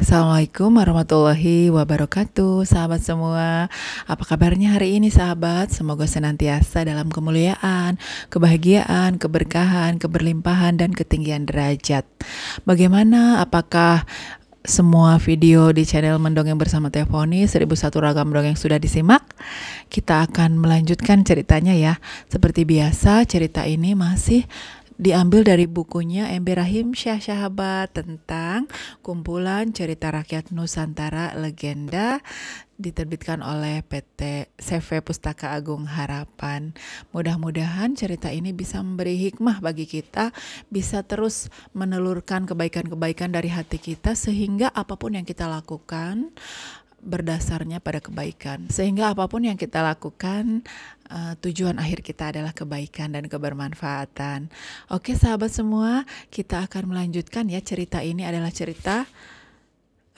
Assalamualaikum warahmatullahi wabarakatuh, sahabat semua. Apa kabarnya hari ini, sahabat? Semoga senantiasa dalam kemuliaan, kebahagiaan, keberkahan, keberlimpahan, dan ketinggian derajat. Bagaimana? Apakah semua video di channel Mendongeng Bersama Teh Foni 1001 ragam dongeng sudah disimak? Kita akan melanjutkan ceritanya ya. Seperti biasa, cerita ini masih diambil dari bukunya Embe Rahim Syah, sahabat, tentang kumpulan cerita rakyat Nusantara Legenda, diterbitkan oleh PT CV Pustaka Agung Harapan. Mudah-mudahan cerita ini bisa memberi hikmah bagi kita, bisa terus menelurkan kebaikan-kebaikan dari hati kita, sehingga apapun yang kita lakukan berdasarnya pada kebaikan, sehingga apapun yang kita lakukan tujuan akhir kita adalah kebaikan dan kebermanfaatan. Oke sahabat semua, kita akan melanjutkan ya. Cerita ini adalah cerita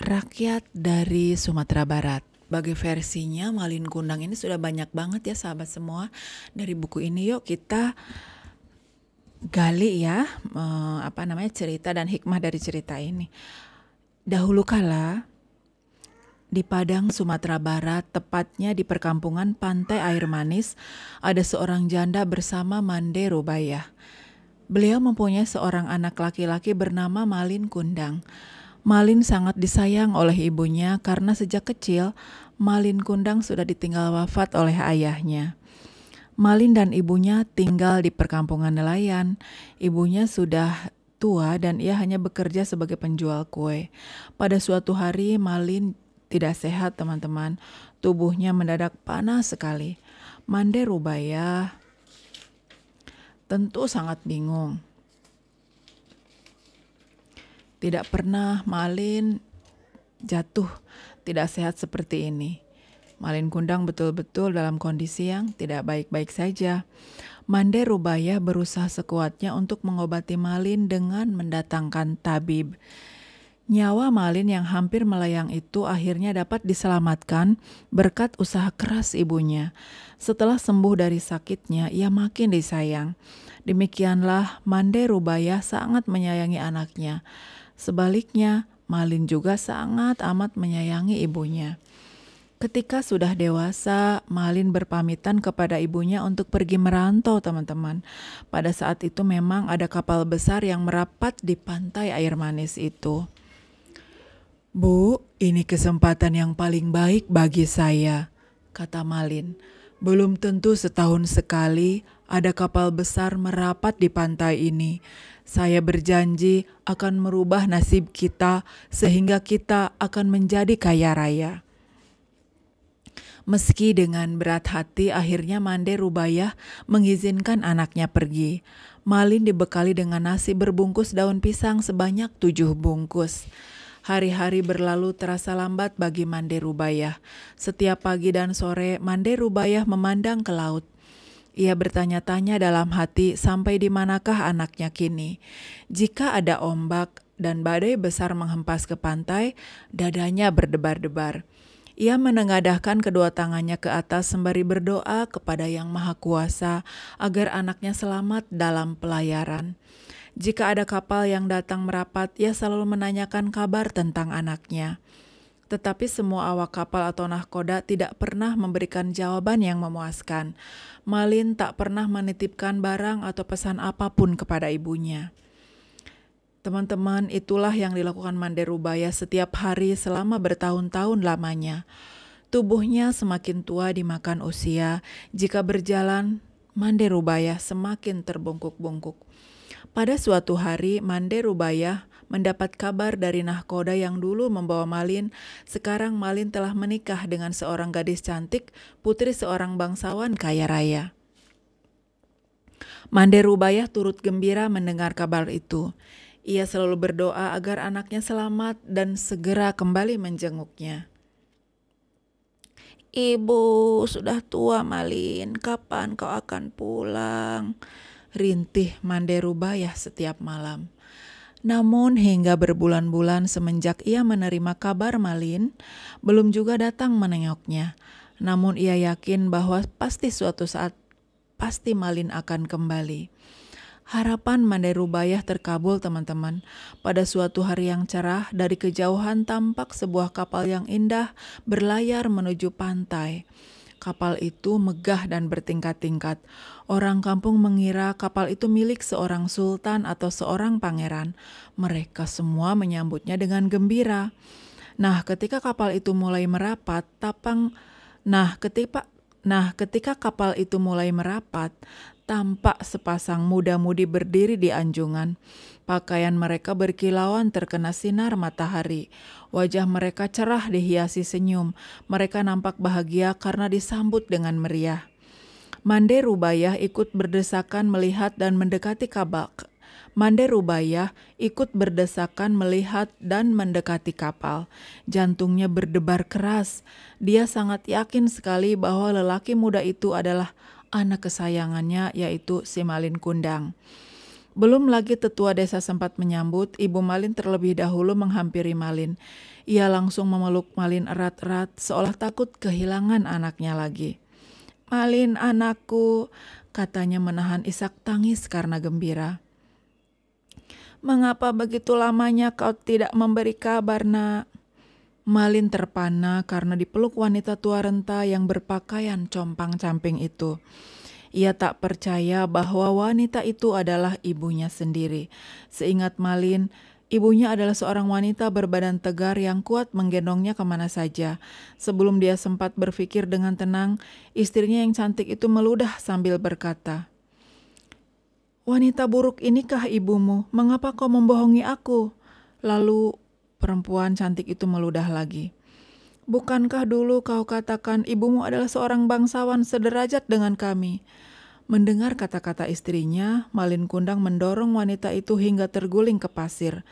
rakyat dari Sumatera Barat. Bagi versinya Malin Kundang ini sudah banyak banget ya sahabat semua. Dari buku ini yuk kita gali ya cerita dan hikmah dari cerita ini. Dahulu kala di Padang, Sumatera Barat, tepatnya di perkampungan Pantai Air Manis, ada seorang janda bersama Mande Rubayah. Beliau mempunyai seorang anak laki-laki bernama Malin Kundang. Malin sangat disayang oleh ibunya karena sejak kecil Malin Kundang sudah ditinggal wafat oleh ayahnya. Malin dan ibunya tinggal di perkampungan nelayan. Ibunya sudah tua dan ia hanya bekerja sebagai penjual kue. Pada suatu hari Malin tidak sehat, teman-teman. Tubuhnya mendadak panas sekali. Mande Rubayah tentu sangat bingung. Tidak pernah Malin jatuh tidak sehat seperti ini. Malin Kundang betul-betul dalam kondisi yang tidak baik-baik saja. Mande Rubayah berusaha sekuatnya untuk mengobati Malin dengan mendatangkan tabib. Nyawa Malin yang hampir melayang itu akhirnya dapat diselamatkan berkat usaha keras ibunya. Setelah sembuh dari sakitnya, ia makin disayang. Demikianlah Mande Rubayah sangat menyayangi anaknya. Sebaliknya, Malin juga sangat amat menyayangi ibunya. Ketika sudah dewasa, Malin berpamitan kepada ibunya untuk pergi merantau, teman-teman. Pada saat itu memang ada kapal besar yang merapat di Pantai Air Manis itu. "Bu, ini kesempatan yang paling baik bagi saya," kata Malin. "Belum tentu setahun sekali ada kapal besar merapat di pantai ini. Saya berjanji akan merubah nasib kita sehingga kita akan menjadi kaya raya." Meski dengan berat hati, akhirnya Mande Rubayah mengizinkan anaknya pergi. Malin dibekali dengan nasi berbungkus daun pisang sebanyak 7 bungkus. Hari-hari berlalu terasa lambat bagi Mande Rubayah. Setiap pagi dan sore, Mande Rubayah memandang ke laut. Ia bertanya-tanya dalam hati, sampai di manakah anaknya kini? Jika ada ombak dan badai besar menghempas ke pantai, dadanya berdebar-debar. Ia menengadahkan kedua tangannya ke atas sembari berdoa kepada Yang Maha Kuasa agar anaknya selamat dalam pelayaran. Jika ada kapal yang datang merapat, ia selalu menanyakan kabar tentang anaknya. Tetapi semua awak kapal atau nahkoda tidak pernah memberikan jawaban yang memuaskan. Malin tak pernah menitipkan barang atau pesan apapun kepada ibunya. Teman-teman, itulah yang dilakukan Mande Rubayah setiap hari selama bertahun-tahun lamanya. Tubuhnya semakin tua dimakan usia. Jika berjalan, Mande Rubayah semakin terbungkuk-bungkuk. Pada suatu hari, Mande Rubayah mendapat kabar dari nahkoda yang dulu membawa Malin. Sekarang Malin telah menikah dengan seorang gadis cantik, putri seorang bangsawan kaya raya. Mande Rubayah turut gembira mendengar kabar itu. Ia selalu berdoa agar anaknya selamat dan segera kembali menjenguknya. "Ibu, sudah tua Malin, kapan kau akan pulang?" rintih Mande Rubayah setiap malam. Namun hingga berbulan-bulan semenjak ia menerima kabar Malin, belum juga datang menengoknya. Namun ia yakin bahwa pasti suatu saat pasti Malin akan kembali. Harapan Mande Rubaiyah terkabul, teman-teman. Pada suatu hari yang cerah, dari kejauhan tampak sebuah kapal yang indah berlayar menuju pantai. Kapal itu megah dan bertingkat-tingkat. Orang kampung mengira kapal itu milik seorang sultan atau seorang pangeran. Mereka semua menyambutnya dengan gembira. Nah, ketika kapal itu mulai merapat, ketika kapal itu mulai merapat, tampak sepasang muda-mudi berdiri di anjungan. Pakaian mereka berkilauan terkena sinar matahari. Wajah mereka cerah dihiasi senyum. Mereka nampak bahagia karena disambut dengan meriah. Mande Rubaiyah ikut berdesakan melihat dan mendekati kapal. Jantungnya berdebar keras. Dia sangat yakin sekali bahwa lelaki muda itu adalah anak kesayangannya, yaitu si Malin Kundang. Belum lagi tetua desa sempat menyambut, Ibu Malin terlebih dahulu menghampiri Malin. Ia langsung memeluk Malin erat-erat, seolah takut kehilangan anaknya lagi. "Malin, anakku," katanya menahan isak tangis karena gembira. "Mengapa begitu lamanya kau tidak memberi kabar, Nak?" Malin terpana karena dipeluk wanita tua renta yang berpakaian compang-camping itu. Ia tak percaya bahwa wanita itu adalah ibunya sendiri. Seingat Malin, ibunya adalah seorang wanita berbadan tegar yang kuat menggendongnya kemana saja. Sebelum dia sempat berpikir dengan tenang, istrinya yang cantik itu meludah sambil berkata, "Wanita buruk inikah ibumu? Mengapa kau membohongi aku?" Lalu perempuan cantik itu meludah lagi. "Bukankah dulu kau katakan ibumu adalah seorang bangsawan sederajat dengan kami?" Mendengar kata-kata istrinya, Malin Kundang mendorong wanita itu hingga terguling ke pasir.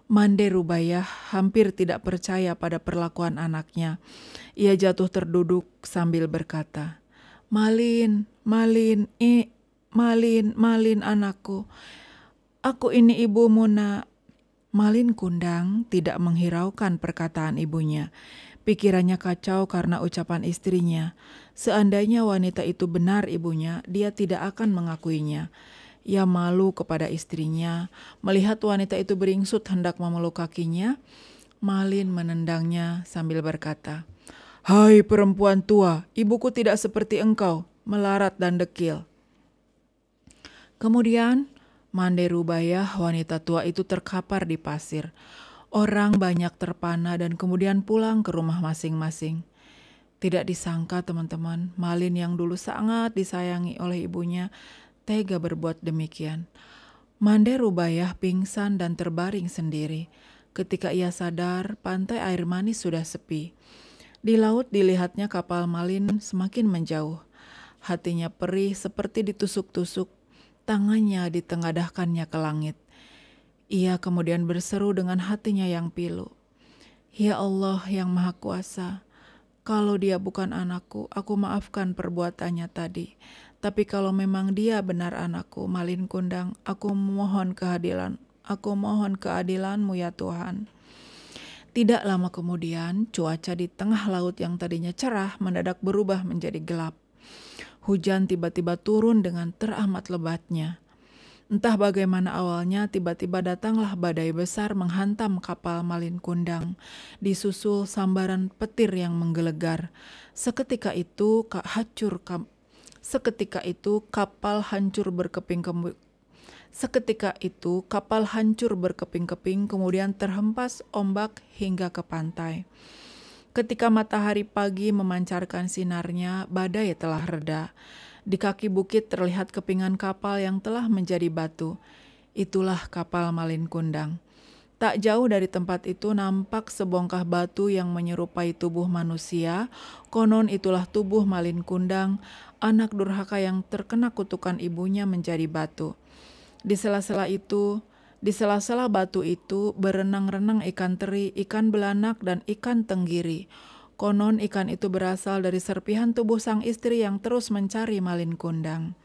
Mande Rubaiyah hampir tidak percaya pada perlakuan anaknya. Ia jatuh terduduk sambil berkata, "Malin, Malin, Malin anakku. Aku ini ibumu, Nak." Malin Kundang tidak menghiraukan perkataan ibunya. Pikirannya kacau karena ucapan istrinya. Seandainya wanita itu benar ibunya, dia tidak akan mengakuinya. Ia malu kepada istrinya. Melihat wanita itu beringsut hendak memeluk kakinya, Malin menendangnya sambil berkata, "Hai perempuan tua, ibuku tidak seperti engkau, melarat dan dekil." Kemudian Mande Rubaiyah, wanita tua itu terkapar di pasir. Orang banyak terpana dan kemudian pulang ke rumah masing-masing. Tidak disangka, teman-teman, Malin yang dulu sangat disayangi oleh ibunya tega berbuat demikian. Mande Rubaiyah pingsan dan terbaring sendiri. Ketika ia sadar, pantai air manis sudah sepi. Di laut dilihatnya kapal Malin semakin menjauh. Hatinya perih seperti ditusuk-tusuk. Tangannya ditengadahkannya ke langit. Ia kemudian berseru dengan hatinya yang pilu, "Ya Allah yang Maha Kuasa, kalau dia bukan anakku, aku maafkan perbuatannya tadi. Tapi kalau memang dia benar anakku, Malin Kundang, aku mohon keadilan-Mu ya Tuhan." Tidak lama kemudian, cuaca di tengah laut yang tadinya cerah mendadak berubah menjadi gelap. Hujan tiba-tiba turun dengan teramat lebatnya. Entah bagaimana awalnya, tiba-tiba datanglah badai besar menghantam kapal Malin Kundang, disusul sambaran petir yang menggelegar. Seketika itu kapal hancur berkeping-keping, kemudian terhempas ombak hingga ke pantai. Ketika matahari pagi memancarkan sinarnya, badai telah reda. Di kaki bukit terlihat kepingan kapal yang telah menjadi batu. Itulah kapal Malin Kundang. Tak jauh dari tempat itu nampak sebongkah batu yang menyerupai tubuh manusia. Konon itulah tubuh Malin Kundang, anak durhaka yang terkena kutukan ibunya menjadi batu. Di sela-sela batu itu berenang-renang ikan teri, ikan belanak, dan ikan tenggiri. Konon ikan itu berasal dari serpihan tubuh sang istri yang terus mencari Malin Kundang.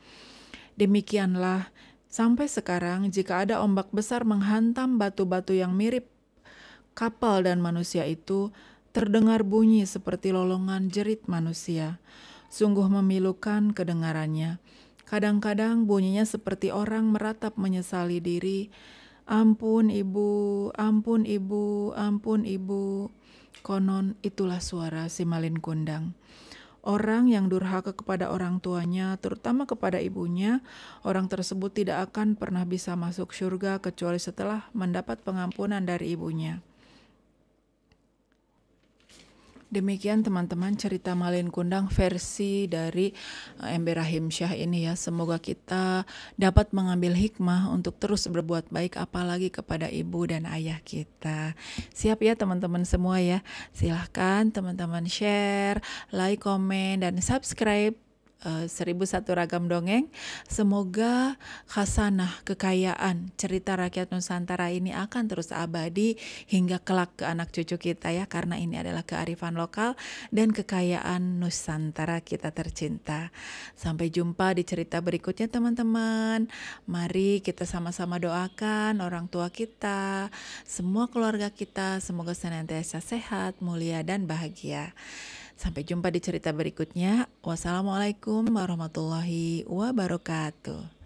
Demikianlah, sampai sekarang jika ada ombak besar menghantam batu-batu yang mirip kapal dan manusia itu, terdengar bunyi seperti lolongan jerit manusia. Sungguh memilukan kedengarannya. Kadang-kadang bunyinya seperti orang meratap menyesali diri. Ampun ibu, ampun ibu, ampun ibu. Konon itulah suara si Malin Kundang. Orang yang durhaka kepada orang tuanya, terutama kepada ibunya, orang tersebut tidak akan pernah bisa masuk surga kecuali setelah mendapat pengampunan dari ibunya. Demikian teman-teman cerita Malin Kundang versi dari Ember Rahimsyah ini ya. Semoga kita dapat mengambil hikmah untuk terus berbuat baik apalagi kepada ibu dan ayah kita. Siap ya teman-teman semua ya. Silahkan teman-teman share, like, komen, dan subscribe 1001 Ragam Dongeng. Semoga khasanah kekayaan cerita rakyat Nusantara ini akan terus abadi hingga kelak ke anak cucu kita ya, karena ini adalah kearifan lokal dan kekayaan Nusantara kita tercinta. Sampai jumpa di cerita berikutnya teman-teman. Mari kita sama-sama doakan orang tua kita, semua keluarga kita, semoga senantiasa sehat, mulia, dan bahagia. Sampai jumpa di cerita berikutnya. Wassalamualaikum warahmatullahi wabarakatuh.